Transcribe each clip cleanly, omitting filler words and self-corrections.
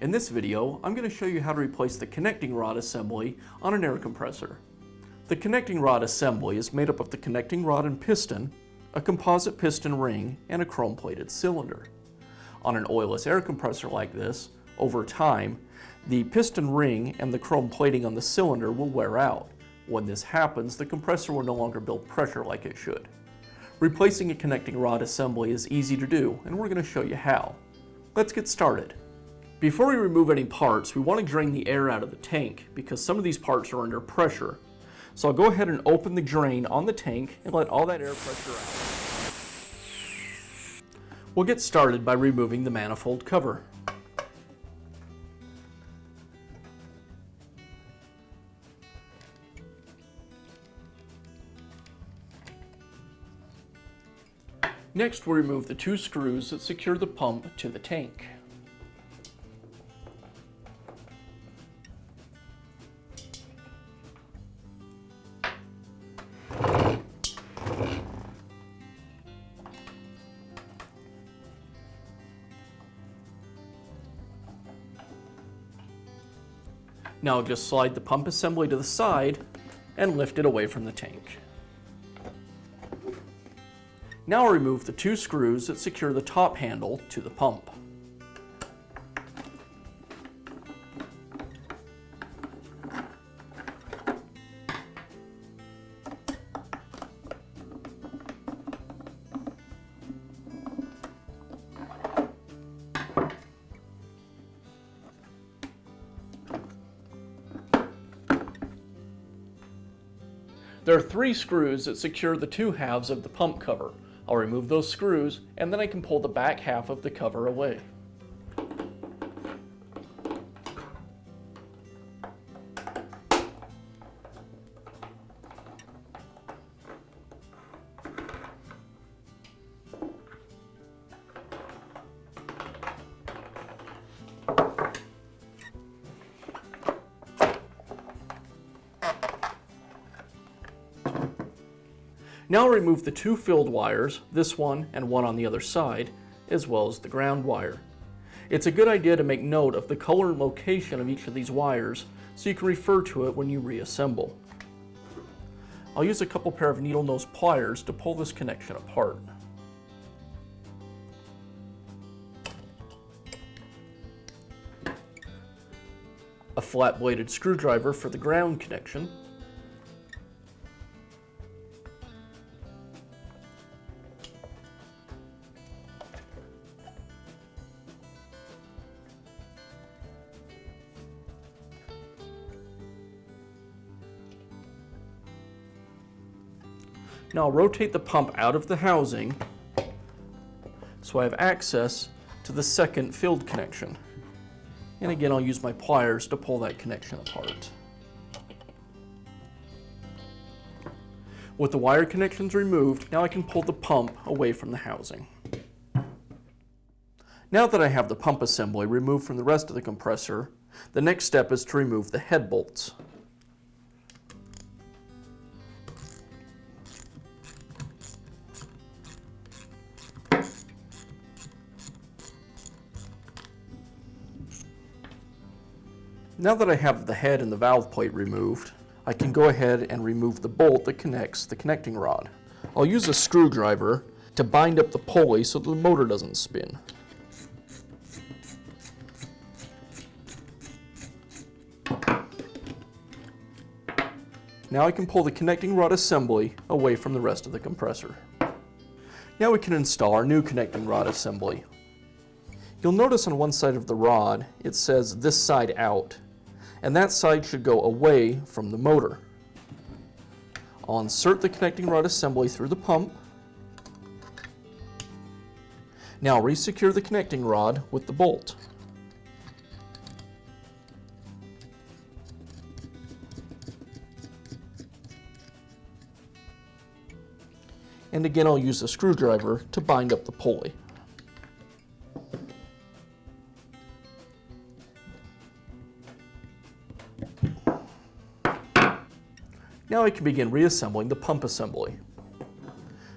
In this video, I'm going to show you how to replace the connecting rod assembly on an air compressor. The connecting rod assembly is made up of the connecting rod and piston, a composite piston ring, and a chrome-plated cylinder. On an oilless air compressor like this, over time, the piston ring and the chrome plating on the cylinder will wear out. When this happens, the compressor will no longer build pressure like it should. Replacing a connecting rod assembly is easy to do, and we're going to show you how. Let's get started. Before we remove any parts, we want to drain the air out of the tank because some of these parts are under pressure. So I'll go ahead and open the drain on the tank and let all that air pressure out. We'll get started by removing the manifold cover. Next, we'll remove the two screws that secure the pump to the tank. Now just slide the pump assembly to the side and lift it away from the tank. Now remove the two screws that secure the top handle to the pump. There are three screws that secure the two halves of the pump cover. I'll remove those screws and then I can pull the back half of the cover away. Now remove the two filled wires, this one and one on the other side, as well as the ground wire. It's a good idea to make note of the color and location of each of these wires so you can refer to it when you reassemble. I'll use a couple pair of needle nose pliers to pull this connection apart. A flat bladed screwdriver for the ground connection. Now I'll rotate the pump out of the housing so I have access to the second filled connection. And again, I'll use my pliers to pull that connection apart. With the wire connections removed, now I can pull the pump away from the housing. Now that I have the pump assembly removed from the rest of the compressor, the next step is to remove the head bolts. Now that I have the head and the valve plate removed, I can go ahead and remove the bolt that connects the connecting rod. I'll use a screwdriver to bind up the pulley so the motor doesn't spin. Now I can pull the connecting rod assembly away from the rest of the compressor. Now we can install our new connecting rod assembly. You'll notice on one side of the rod it says "this side out," and that side should go away from the motor. I'll insert the connecting rod assembly through the pump. Now resecure the connecting rod with the bolt. And again, I'll use a screwdriver to bind up the pulley. Now I can begin reassembling the pump assembly.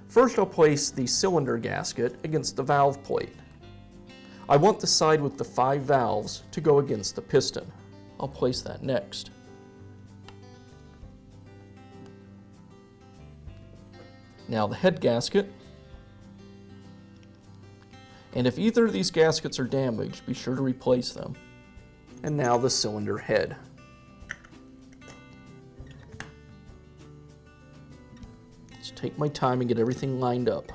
First, I'll place the cylinder gasket against the valve plate. I want the side with the 5 valves to go against the piston. I'll place that next. Now the head gasket. And if either of these gaskets are damaged, be sure to replace them. And now the cylinder head. Just take my time and get everything lined up.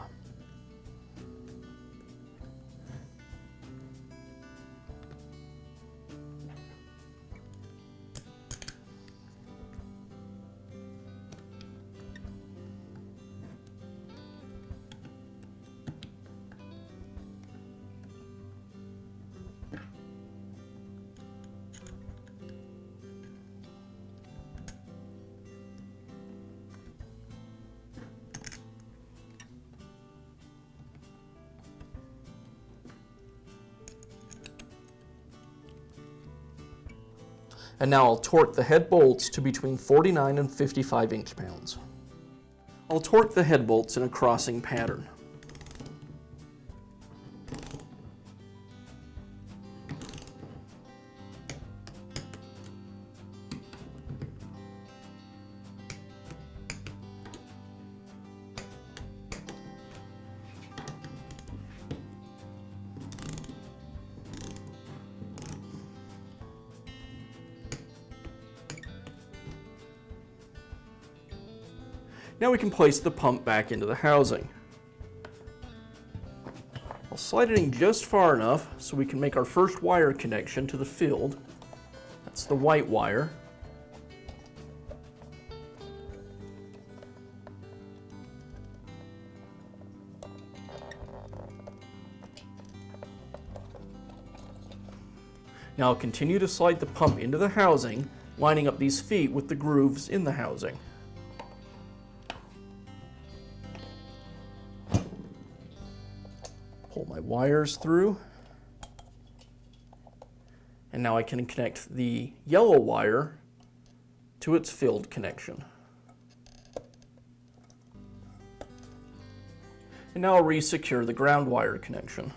And now I'll torque the head bolts to between 49 and 55 inch-pounds. I'll torque the head bolts in a crossing pattern. Now we can place the pump back into the housing. I'll slide it in just far enough so we can make our first wire connection to the field. That's the white wire. Now I'll continue to slide the pump into the housing, lining up these feet with the grooves in the housing. Pull my wires through, and now I can connect the yellow wire to its field connection. And now I'll re-secure the ground wire connection.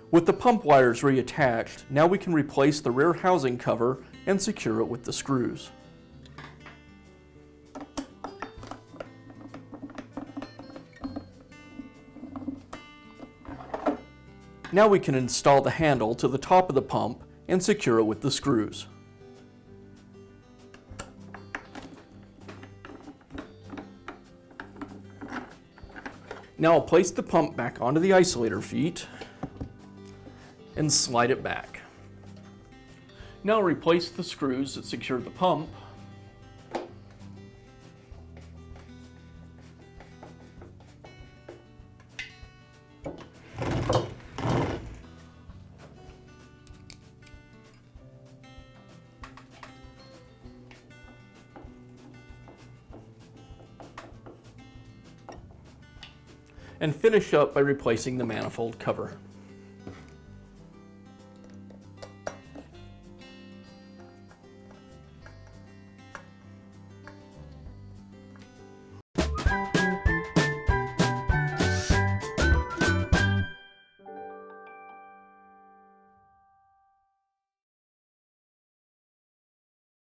With the pump wires reattached, now we can replace the rear housing cover and secure it with the screws. Now we can install the handle to the top of the pump and secure it with the screws. Now I'll place the pump back onto the isolator feet and slide it back. Now I'll replace the screws that secure the pump. And finish up by replacing the manifold cover.